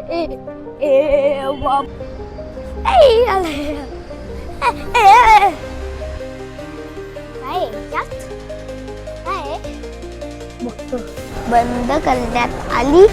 बाप बंद करण्यात आली.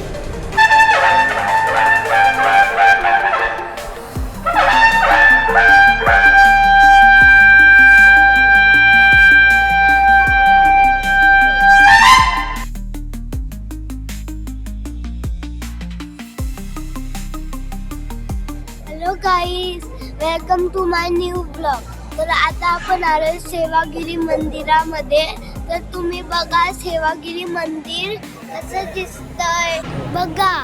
Hello guys, welcome to my new blog. तर आता आपण आलो सेवागिरी मंदिरामध्ये. तर तुम्ही बघा सेवागिरी मंदिर कसं दिसतंय बघा.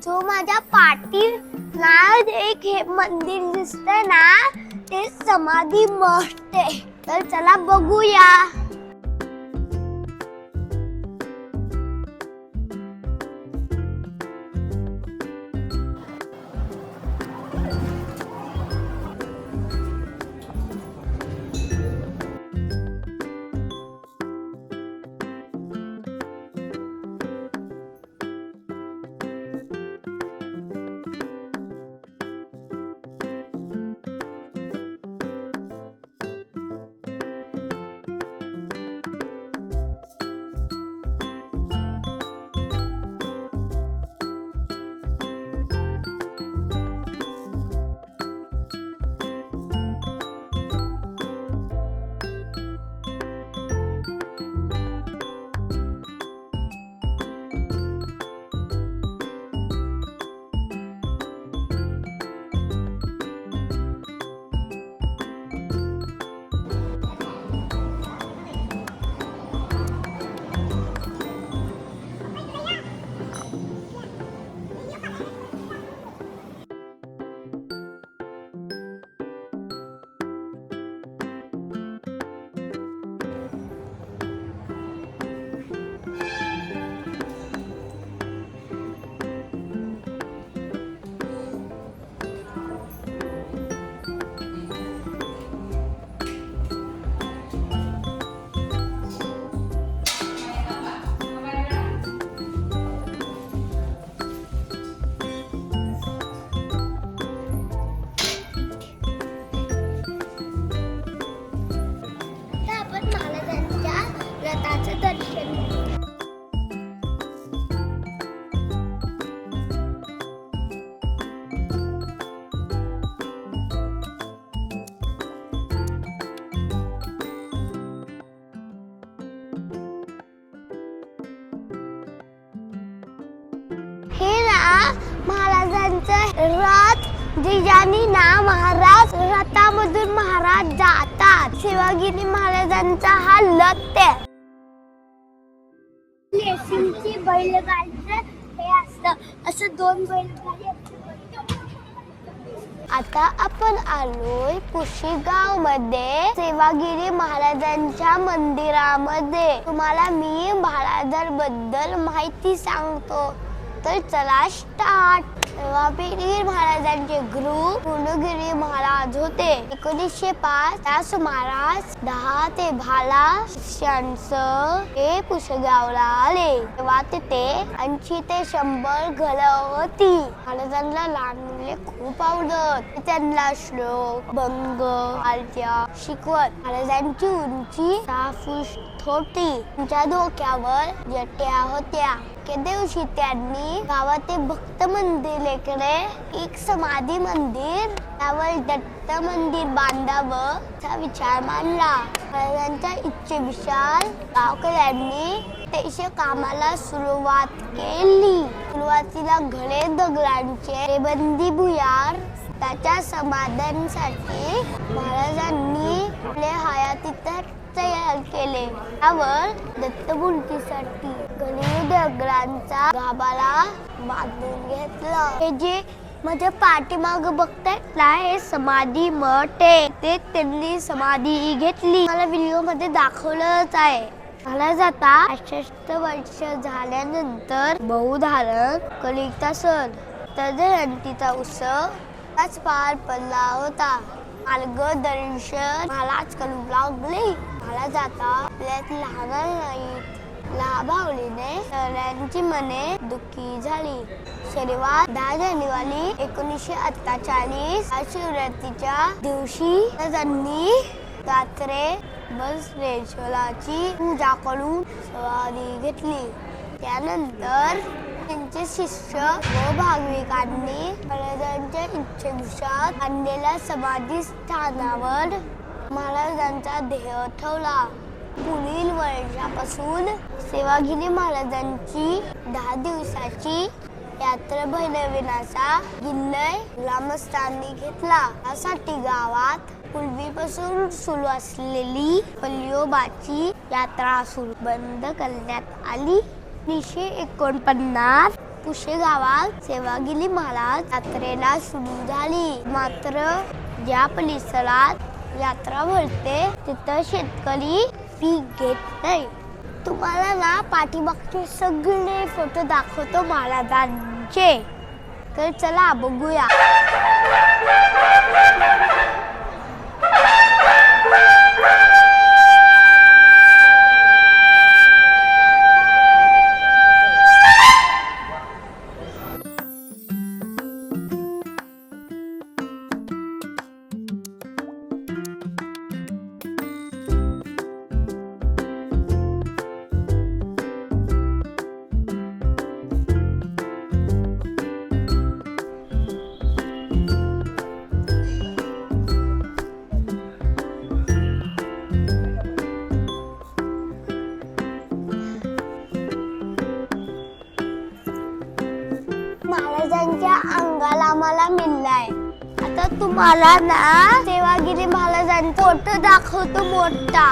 जो माझ्या पाठीला एक हे मंदिर दिसतंय ना, ते समाधी मठ आहे. तर चला बघूया. महाराजांचं रथ, जिजानी ना महाराज रथामधून महाराज जातात. शिवागिरी महाराजांचा हा रथ आहे. लेसिंगची बैलगाडीचं हे असतं, असं दोन बैलगाडी. आता आपण आलोय कुशीगाव मध्ये सेवागिरी महाराजांच्या मंदिरामध्ये. तुम्हाला मी महाराजांबद्दल माहिती सांगतो. तर चला स्टार्ट. सेवागिरी महाराजांचे गुरु गुणगिरी महाराज होते. 1905 त्या सुमारास 10 ते 12 शिष्यांसह ते कुशगावला आले. तेव्हा तिथे 80 ते 100 घरं होती. महाराजांना लहान मुले खूप आवडत. त्यांना श्लोक, भंग, आरत्या शिकवत. महाराजांची उंची 6 फूट होती. त्यांच्या डोक्यावर जट्या होत्या. एके दिवशी त्यांनी गावातील भक्त मंदिराकडे एक समाधी मंदिर त्यावर दत्त मंदिर बांधावं असा विचार मांडला. महाराजांच्या इच्छेनुसार गावकऱ्यांनी त्याच्या कामाला सुरुवात केली. सुरुवातीला घरे दगडांचे बंदी भुयार त्याच्या समाधानासाठी महाराजांनी आपल्या हयातीत तयार केले. त्यावर दत्तमूर्तीसाठी घरे दगडांचा गाभारा बांधून घेतला. हे जे माझ्या पाठीमाग बघतायत ना, हे समाधी मठ आहे. ते त्यांनी समाधी घेतली. मला व्हिडिओ मध्ये दाखवलंच आहे. मला जाता 68 वर्ष झाल्यानंतर बहुधारण कलिता सण तदनंतीचा उत्सव आज पार पडला होता. मार्गदर्शन मलाच करू लागले. मला जाता आपल्यात लहान नाहीत. लाभावलीने सगळ्यांची मने दुःखी झाली. शनिवार 10 जानेवारी 1948 शिवरात्रीच्या दिवशी त्यांनी रात्री बसवेश्वराची पूजा करून समाधी घेतली. त्यानंतर त्यांचे शिष्य व भाविकांनी महाराजांच्या इच्छेनुसार बांधलेल्या समाधी स्थानावर महाराजांचा देह ठेवला. पुढील वर्षापासून सेवागिरी महाराजांची 10 दिवसाची यात्रा भैरवनाथचा किल्ला ग्रामस्थांनी घेतला. यासाठी गावात पूर्वीपासून सुरू असलेली पल्योबाची यात्रा बंद करण्यात आली. 1949 पुशे गावात सेवागिरी महाराज यात्रेला सुरू झाली. मात्र ज्या परिसरात यात्रा भरते तिथं शेतकरी पीक घेत नाही. तुम्हाला ना पाठीमागचे सगळे फोटो दाखवतो महाराजांचे. तर चला बघूया. महाराजांच्या अंगाला मला मिळलाय. आता तुम्हाला ना सेवागिरी महाराजांचा फोटो दाखवतो मोठा.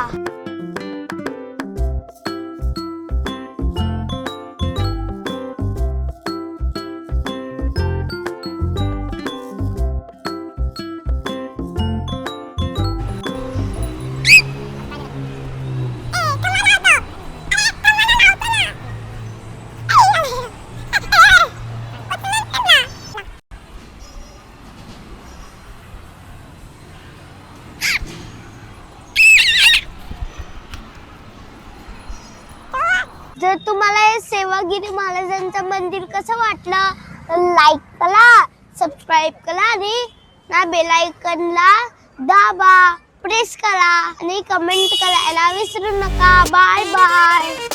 जर तुम्हाला हे सेवागिरी महाराजांचं मंदिर कसं वाटलं तर लाईक करा, सबस्क्राईब करा आणि ना बेल आयकॉनला दाबा, प्रेस करा आणि कमेंट करायला विसरू नका. Bye bye.